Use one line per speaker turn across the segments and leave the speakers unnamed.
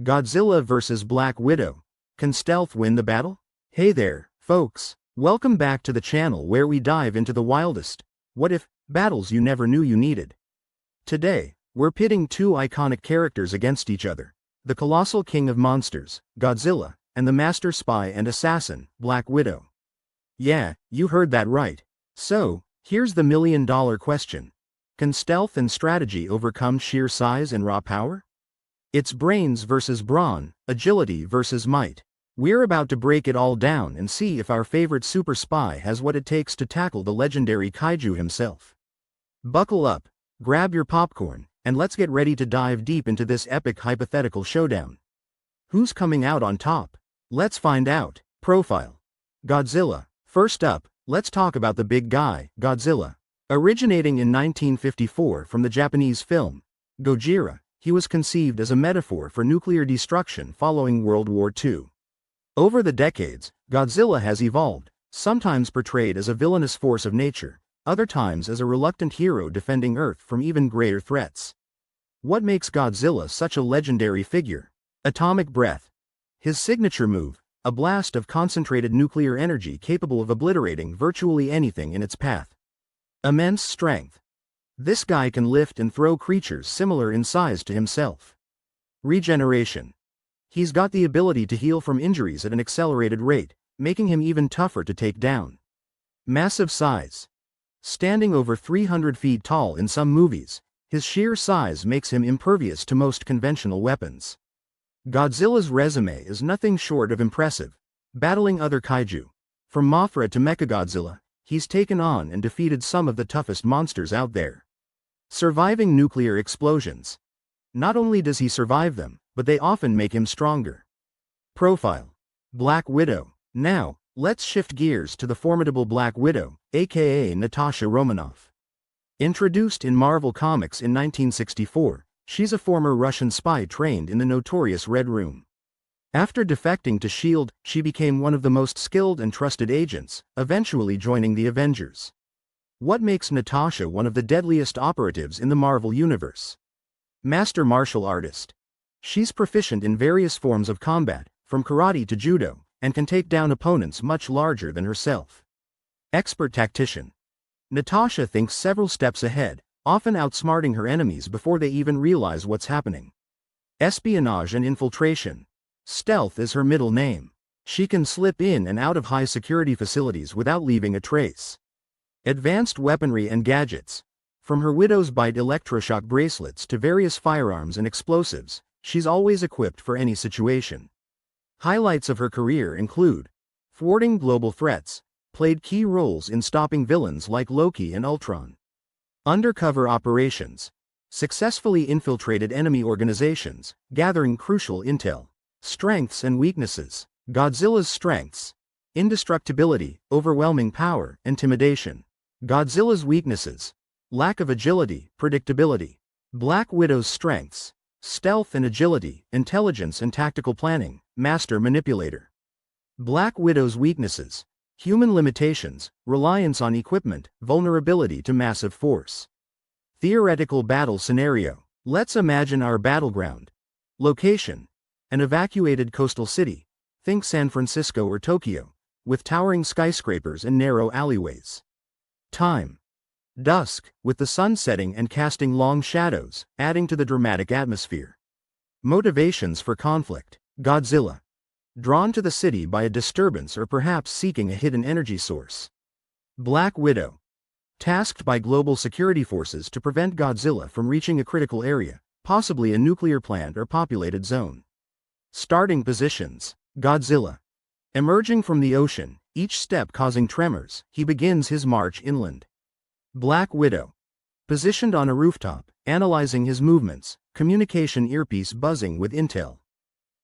Godzilla vs. Black Widow. Can stealth win the battle? Hey there, folks. Welcome back to the channel where we dive into the wildest, what if, battles you never knew you needed. Today, we're pitting two iconic characters against each other. The colossal king of monsters, Godzilla, and the master spy and assassin, Black Widow. Yeah, you heard that right. So, here's the million-dollar question. Can stealth and strategy overcome sheer size and raw power? It's brains versus brawn, agility versus might. We're about to break it all down and see if our favorite super spy has what it takes to tackle the legendary kaiju himself. Buckle up, grab your popcorn, and let's get ready to dive deep into this epic hypothetical showdown. Who's coming out on top? Let's find out. Profile. Godzilla. First up, let's talk about the big guy, Godzilla. Originating in 1954 from the Japanese film Gojira, he was conceived as a metaphor for nuclear destruction following World War II. Over the decades, Godzilla has evolved, sometimes portrayed as a villainous force of nature, other times as a reluctant hero defending Earth from even greater threats. What makes Godzilla such a legendary figure? Atomic breath. His signature move, a blast of concentrated nuclear energy capable of obliterating virtually anything in its path. Immense strength. This guy can lift and throw creatures similar in size to himself. Regeneration. He's got the ability to heal from injuries at an accelerated rate, making him even tougher to take down. Massive size. Standing over 300 feet tall in some movies, his sheer size makes him impervious to most conventional weapons. Godzilla's resume is nothing short of impressive. Battling other kaiju, from Mothra to Mechagodzilla, he's taken on and defeated some of the toughest monsters out there. Surviving nuclear explosions. Not only does he survive them, but they often make him stronger. Profile. Black Widow. Now, let's shift gears to the formidable Black Widow, aka Natasha Romanoff. Introduced in Marvel Comics in 1964, she's a former Russian spy trained in the notorious Red Room. After defecting to S.H.I.E.L.D., she became one of the most skilled and trusted agents, eventually joining the Avengers. What makes Natasha one of the deadliest operatives in the Marvel Universe? Master martial artist. She's proficient in various forms of combat, from karate to judo, and can take down opponents much larger than herself. Expert tactician. Natasha thinks several steps ahead, often outsmarting her enemies before they even realize what's happening. Espionage and infiltration. Stealth is her middle name. She can slip in and out of high-security facilities without leaving a trace. Advanced weaponry and gadgets. From her Widow's Bite electroshock bracelets to various firearms and explosives, she's always equipped for any situation. Highlights of her career include thwarting global threats, played key roles in stopping villains like Loki and Ultron. Undercover operations. Successfully infiltrated enemy organizations, gathering crucial intel. Strengths and weaknesses. Godzilla's strengths. Indestructibility, overwhelming power, intimidation. Godzilla's weaknesses. Lack of agility, predictability. Black Widow's strengths. Stealth and agility, intelligence and tactical planning, master manipulator. Black Widow's weaknesses. Human limitations, reliance on equipment, vulnerability to massive force. Theoretical battle scenario. Let's imagine our battleground. Location. An evacuated coastal city, think San Francisco or Tokyo, with towering skyscrapers and narrow alleyways. Time. Dusk, with the sun setting and casting long shadows, adding to the dramatic atmosphere. Motivations for conflict. Godzilla. Drawn to the city by a disturbance or perhaps seeking a hidden energy source. Black Widow. Tasked by global security forces to prevent Godzilla from reaching a critical area, possibly a nuclear plant or populated zone. Starting positions. Godzilla. Emerging from the ocean, each step causing tremors, he begins his march inland. Black Widow. Positioned on a rooftop, analyzing his movements, communication earpiece buzzing with intel.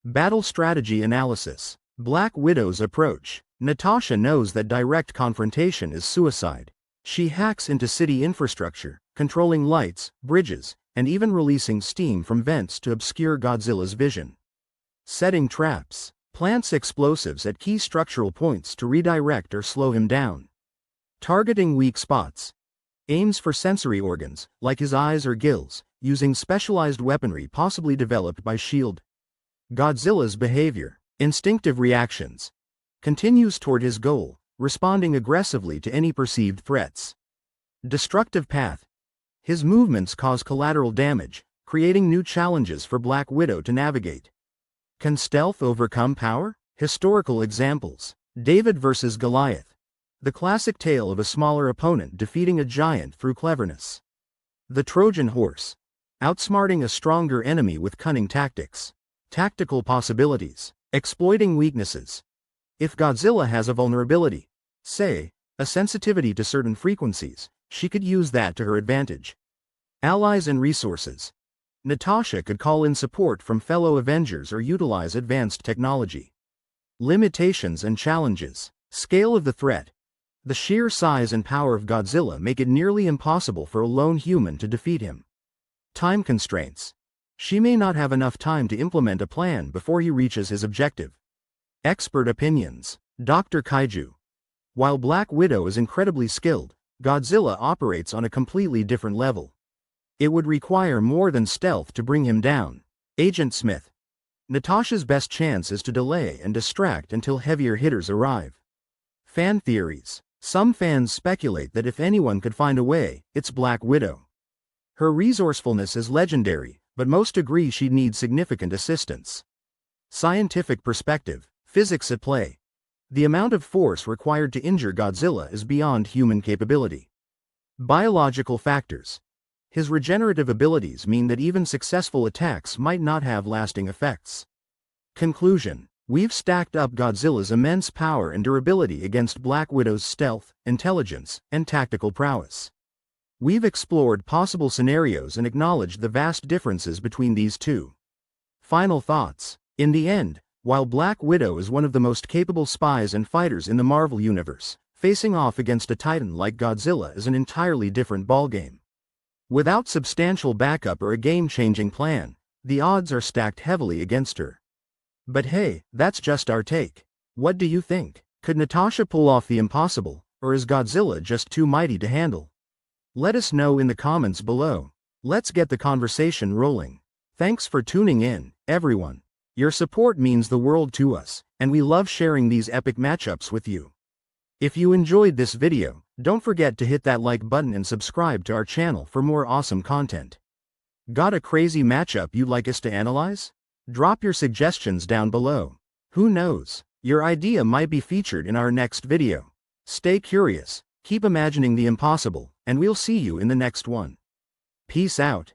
Battle strategy analysis. Black Widow's approach. Natasha knows that direct confrontation is suicide. She hacks into city infrastructure, controlling lights, bridges, and even releasing steam from vents to obscure Godzilla's vision. Setting traps. Plants explosives at key structural points to redirect or slow him down. Targeting weak spots. Aims for sensory organs, like his eyes or gills, using specialized weaponry possibly developed by S.H.I.E.L.D. Godzilla's behavior, instinctive reactions, continues toward his goal, responding aggressively to any perceived threats. Destructive path. His movements cause collateral damage, creating new challenges for Black Widow to navigate. Can stealth overcome power? Historical examples. David vs. Goliath. The classic tale of a smaller opponent defeating a giant through cleverness. The Trojan horse. Outsmarting a stronger enemy with cunning tactics. Tactical possibilities. Exploiting weaknesses. If Godzilla has a vulnerability, say, a sensitivity to certain frequencies, she could use that to her advantage. Allies and resources. Natasha could call in support from fellow Avengers or utilize advanced technology. Limitations and challenges. Scale of the threat. The sheer size and power of Godzilla make it nearly impossible for a lone human to defeat him. Time constraints. She may not have enough time to implement a plan before he reaches his objective. Expert opinions. Dr. Kaiju. While Black Widow is incredibly skilled, Godzilla operates on a completely different level. It would require more than stealth to bring him down. Agent Smith. Natasha's best chance is to delay and distract until heavier hitters arrive. Fan theories. Some fans speculate that if anyone could find a way, it's Black Widow. Her resourcefulness is legendary, but most agree she'd need significant assistance. Scientific perspective. Physics at play. The amount of force required to injure Godzilla is beyond human capability. Biological factors. His regenerative abilities mean that even successful attacks might not have lasting effects. Conclusion. We've stacked up Godzilla's immense power and durability against Black Widow's stealth, intelligence, and tactical prowess. We've explored possible scenarios and acknowledged the vast differences between these two. Final thoughts. In the end, while Black Widow is one of the most capable spies and fighters in the Marvel Universe, facing off against a titan like Godzilla is an entirely different ballgame. Without substantial backup or a game-changing plan, the odds are stacked heavily against her. But hey, that's just our take. What do you think? Could Natasha pull off the impossible, or is Godzilla just too mighty to handle? Let us know in the comments below. Let's get the conversation rolling. Thanks for tuning in, everyone. Your support means the world to us, and we love sharing these epic matchups with you. If you enjoyed this video, don't forget to hit that like button and subscribe to our channel for more awesome content. Got a crazy matchup you'd like us to analyze? Drop your suggestions down below. Who knows, your idea might be featured in our next video. Stay curious, keep imagining the impossible, and we'll see you in the next one. Peace out.